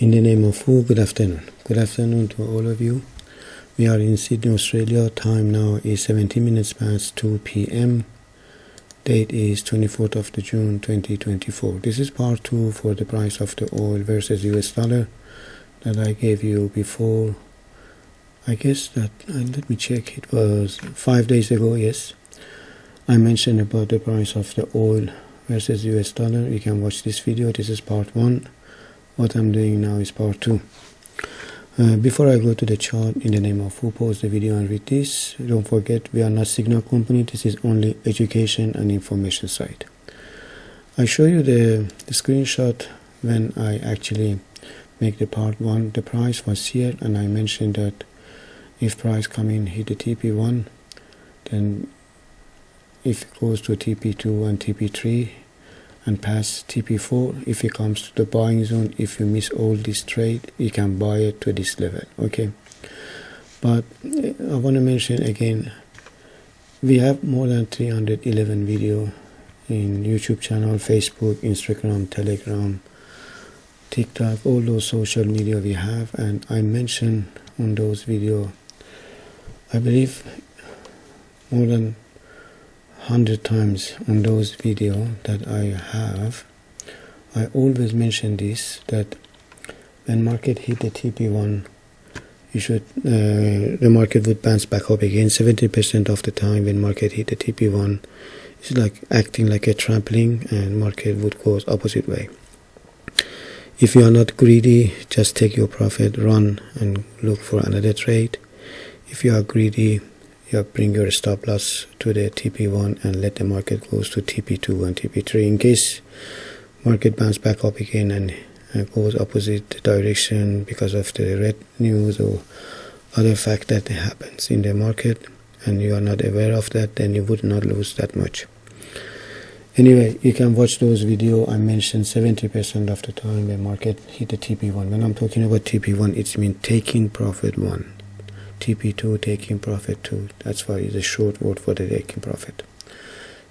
In the name of who, good afternoon. Good afternoon to all of you. We are in Sydney, Australia. Time now is 17 minutes past 2 p.m. Date is 24th of the June 2024. This is part 2 for the price of the oil versus US dollar that I gave you before. I guess that, let me check, it was 5 days ago, yes. I mentioned about the price of the oil versus US dollar. You can watch this video. This is part 1. What I'm doing now is part 2. Before I go to the chart, in the name of who, pause the video and read this. Don't forget, we are not signal company. This is only education and information site. I show you the screenshot when I actually make the part 1. The price was here, and I mentioned that if price come in, hit the TP1, then if it goes to TP2 and TP3 and pass TP4, if it comes to the buying zone, if you miss all this trade, you can buy it to this level. Okay, but I want to mention again, we have more than 311 video in YouTube channel, Facebook, Instagram, Telegram, TikTok, all those social media we have, and I mentioned on those video, I believe more than 100 times on those video that I have. I always mention this, that when market hit the TP1, you should the market would bounce back up again. 70% of the time when market hit the TP1, it's like acting like a trampoline, and market would go opposite way. If you are not greedy, just take your profit, run and look for another trade. If you are greedy, you bring your stop loss to the TP1 and let the market goes to TP2 and TP3. In case market bounce back up again and goes opposite direction because of the red news or other fact that happens in the market, and you are not aware of that, then you would not lose that much. Anyway, you can watch those video. I mentioned 70% of the time when market hit the TP1. When I'm talking about TP1, it means taking profit 1. TP2 taking profit 2. That's why it's a short word for the taking profit.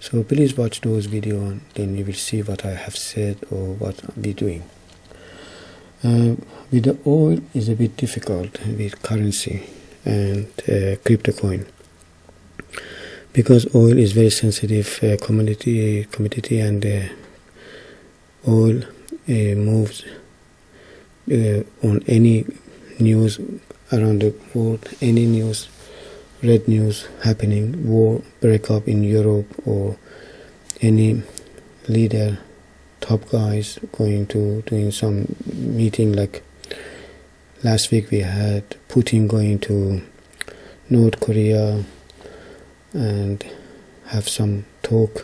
So please watch those video, and then you will see what I have said or what I'll be doing. With the oil is a bit difficult with currency and crypto coin, because oil is very sensitive commodity, and oil moves on any news around the world, any news, red news happening, war breakup in Europe, or any leader, top guys going to doing some meeting, like last week we had Putin going to North Korea and have some talk,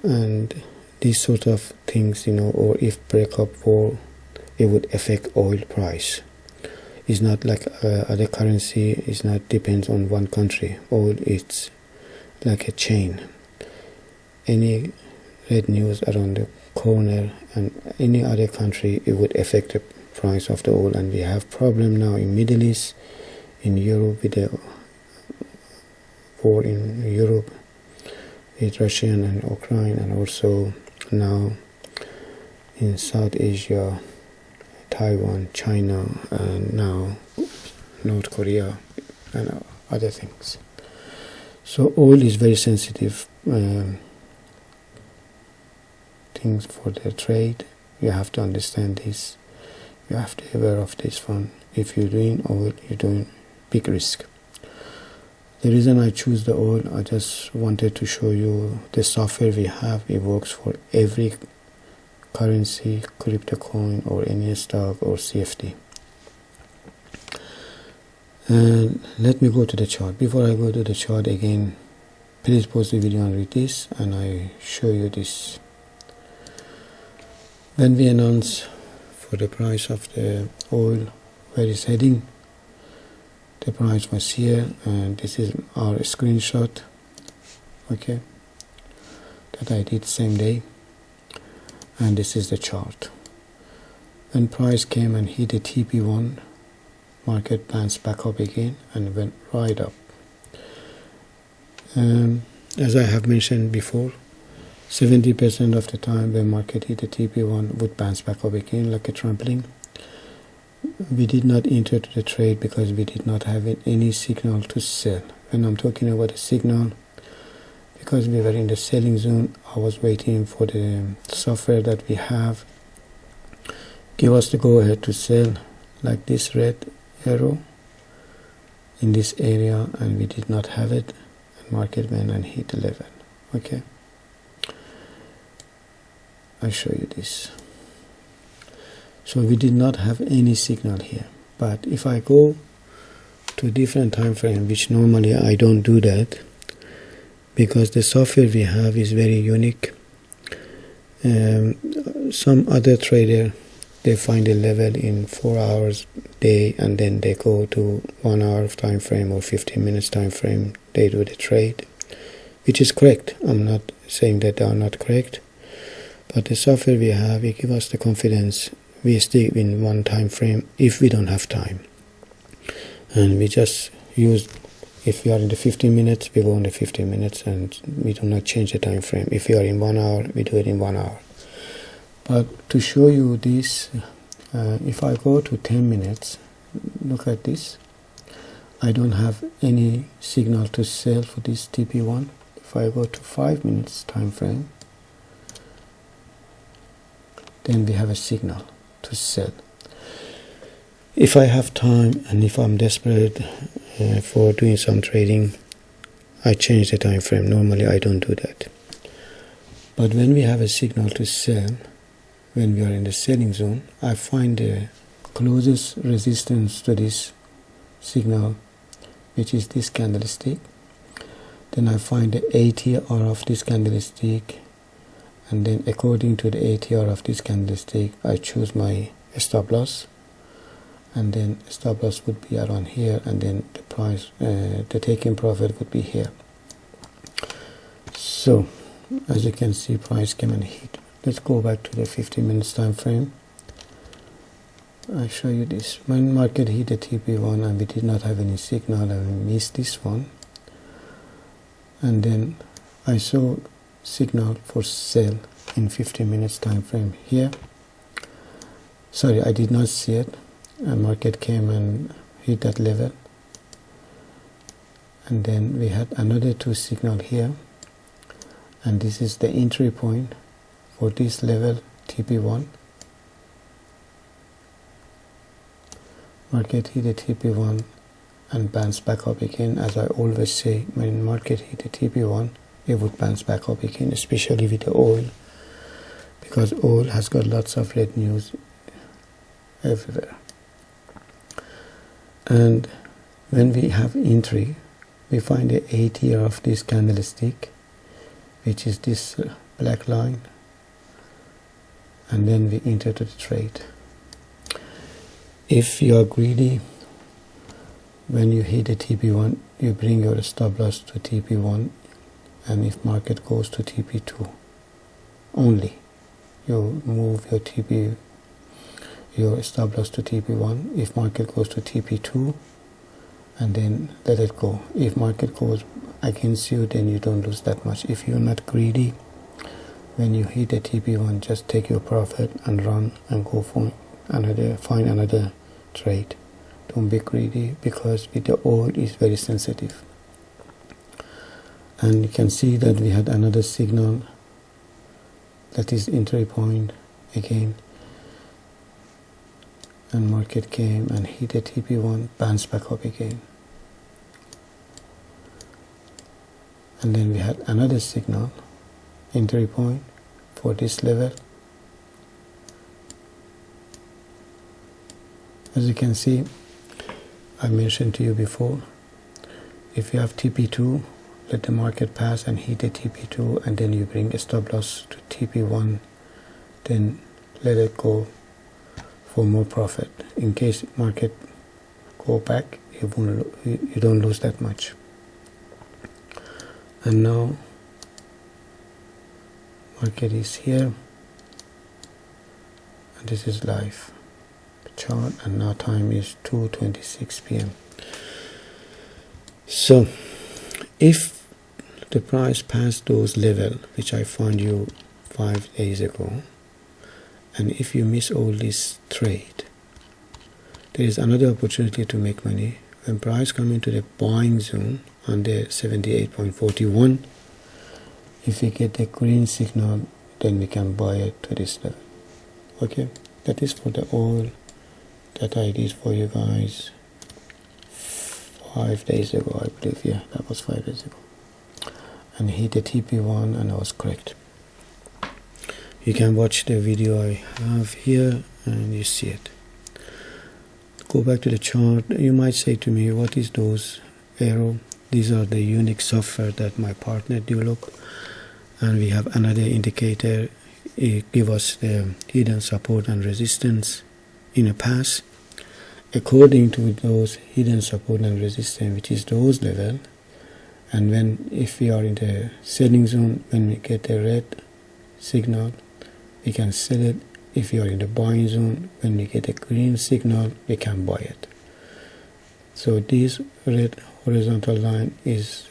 and these sort of things, or if break up war, it would affect oil price. It's not like other currency, it's not depends on one country. Oil, it's like a chain. Any red news around the corner and any other country, it would affect the price of the oil. And we have problem now in Middle East, in Europe, with the war in Europe with Russia and Ukraine, and also now in South Asia, Taiwan, China, and now North Korea and other things. So oil is very sensitive things for the trade. You have to understand this. You have to be aware of this one. If you're doing oil, you're doing big risk. The reason I choose the oil, I just wanted to show you the software we have. It works for every currency, crypto coin, or any stock or CFD. And let me go to the chart. Before I go to the chart again, please pause the video and read this, and I show you this. When we announce for the price of the oil where it's heading, the price was here, and this is our screenshot, okay, that I did same day. And this is the chart. When price came and hit the TP1, market bounced back up again and went right up. As I have mentioned before, 70% of the time when market hit the TP1 would bounce back up again like a trampoline. We did not enter to the trade because we did not have any signal to sell. When I'm talking about a signal, because we were in the selling zone, I was waiting for the software that we have give us the go ahead to sell, like this red arrow in this area, and we did not have it, and market went and hit the level. Okay, I'll show you this. So we did not have any signal here, but if I go to a different time frame, which normally I don't do that because the software we have is very unique. Some other trader, they find a level in 4 hours day, and then they go to 1 hour of time frame or 15 minutes time frame. They do the trade, which is correct. I'm not saying that they are not correct, but the software we have, it gives us the confidence. We stick in one time frame if we don't have time, and we just use, if we are in the 15 minutes, we go in the 15 minutes, and we do not change the time frame. If we are in 1 hour, we do it in 1 hour. But to show you this, if I go to 10 minutes, look at this. I don't have any signal to sell for this TP1. If I go to 5 minutes time frame, then we have a signal to sell. If I have time and if I'm desperate for doing some trading, I change the time frame. Normally I don't do that. But when we have a signal to sell, when we are in the selling zone, I find the closest resistance to this signal, which is this candlestick. Then I find the ATR of this candlestick, and then according to the ATR of this candlestick, I choose my stop loss, and then stop loss would be around here, and then the price, the taking profit would be here. So as you can see, price came and hit. Let's go back to the 15 minutes time frame. I'll show you this. When market hit the TP1 and we did not have any signal, and we missed this one, and then I saw signal for sell in 15 minutes time frame here. Sorry, I did not see it, and market came and hit that level, and then we had another two signal here, and this is the entry point for this level TP1. Market hit the TP1 and bounce back up again. As I always say, when market hit the TP1, it would bounce back up again, especially with the oil, because oil has got lots of red news everywhere. And when we have entry, we find the ATR of this candlestick, which is this black line, and then we enter to the trade. If you are greedy, when you hit the TP1, you bring your stop loss to TP1, and if market goes to TP2 only, you move your stop loss to TP1. If market goes to TP2, and then let it go. If market goes against you, then you don't lose that much. If you're not greedy, when you hit the TP1, just take your profit and run and go for find another trade. Don't be greedy, because with the oil is very sensitive. And you can see that we had another signal, that is entry point again, and market came and hit the TP1, bounced back up again, and then we had another signal, entry point for this level. As you can see, I mentioned to you before, if you have TP2, let the market pass and hit the TP2, and then you bring a stop loss to TP1, then let it go for more profit. In case market go back, you don't lose that much. And now market is here, and this is live chart, and now time is 2:26 p.m. So if the price passed those level which I found you 5 days ago, and if you miss all this trade, there is another opportunity to make money. When price come into the buying zone on the 78.41, if we get the green signal, then we can buy it to this level. Okay, that is for the oil that I did for you guys 5 days ago, I believe. Yeah, that was 5 days ago, and hit the TP1 and I was correct. You can watch the video I have here and you see it. Go back to the chart. You might say to me, what is those arrow? These are the unique software that my partner developed, and we have another indicator. It gives us the hidden support and resistance in a pass. According to those hidden support and resistance, which is those level, and when if we are in the selling zone, when we get the red signal, we can sell it. If you are in the buying zone, when we get a green signal, we can buy it. So this red horizontal line is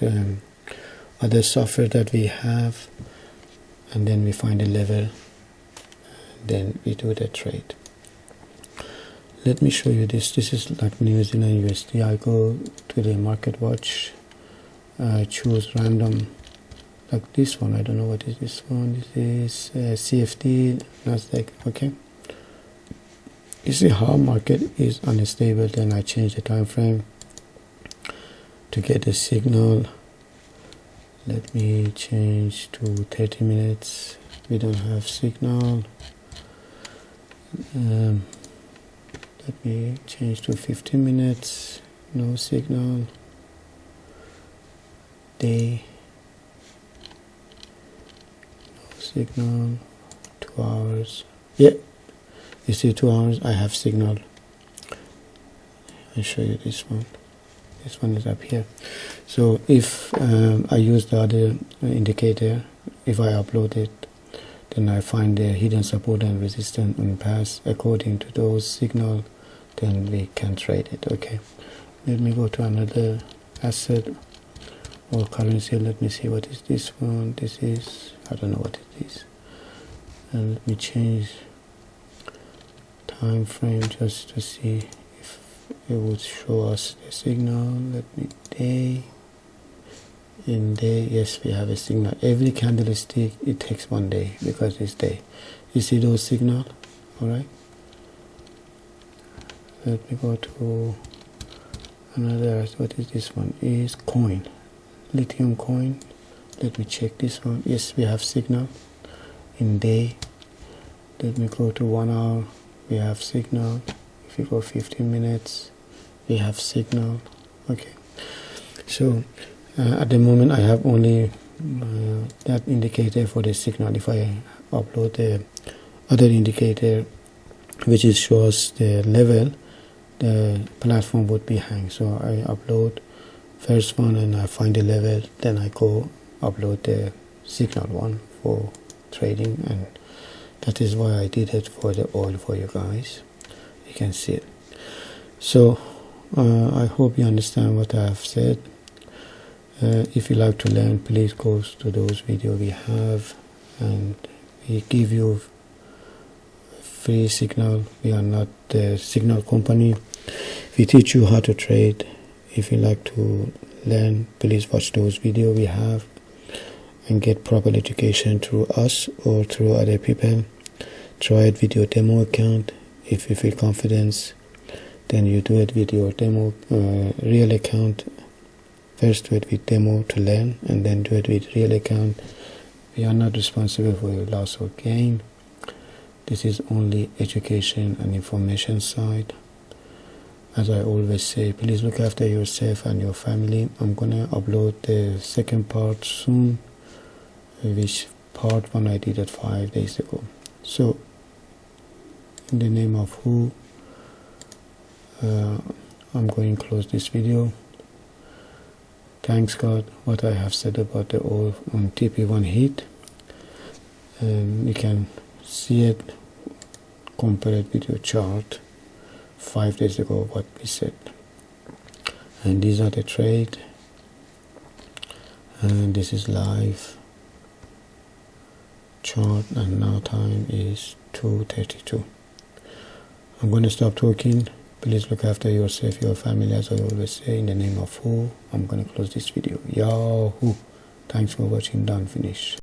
other software that we have, and then we find a level, and then we do the trade. Let me show you this. This is like New Zealand USD. I go to the market watch, I choose random, like this one. I don't know what is this one. This is CFD, Nasdaq. Okay, you see how market is unstable. Then I change the time frame to get a signal. Let me change to 30 minutes. We don't have signal. Let me change to 15 minutes. No signal. Day. No signal. 2 hours. Yeah, you see 2 hours. I have signal. I'll show you this one. This one is up here. So if I use the other indicator, if I upload it, then I find the hidden support and resistance on pass according to those signal, then we can trade it. Okay, let me go to another asset or currency. Let me see what is this one. This is, I don't know what it is, and let me change time frame just to see if it would show us the signal. Let me day. In day, yes, we have a signal. Every candlestick, it takes 1 day because it's day. You see those signal? All right, let me go to another. What is this one? Is coin, lithium coin. Let me check this one. Yes, we have signal in day. Let me go to 1 hour. We have signal. If you go 15 minutes, we have signal. Okay, so at the moment I have only that indicator for the signal. If I upload the other indicator which is shows the level, the platform would be hang. So I upload first one and I find the level, then I go upload the signal one for trading, and that is why I did it for the oil for you guys. You can see it. So I hope you understand what I have said. If you like to learn, please go to those videos we have, and we give you free signal. We are not the signal company. We teach you how to trade. If you like to learn, please watch those videos we have and get proper education through us or through other people. Try it with your demo account. If you feel confidence, then you do it with your demo real account. First do it with demo to learn, and then do it with real account. We are not responsible for your loss or gain. This is only education and information side. As I always say, please look after yourself and your family. I'm gonna upload the second part soon, which part one I did it 5 days ago. So in the name of who, I'm going to close this video. Thanks God what I have said about the oil on TP1 heat, and you can see it, compare it with your chart 5 days ago what we said. And these are the trade, and this is live chart, and now time is 2:32. I'm going to stop talking. Please look after yourself, your family, as I always say. In the name of who, I'm going to close this video. Yahoo! Thanks for watching. Done. Finish.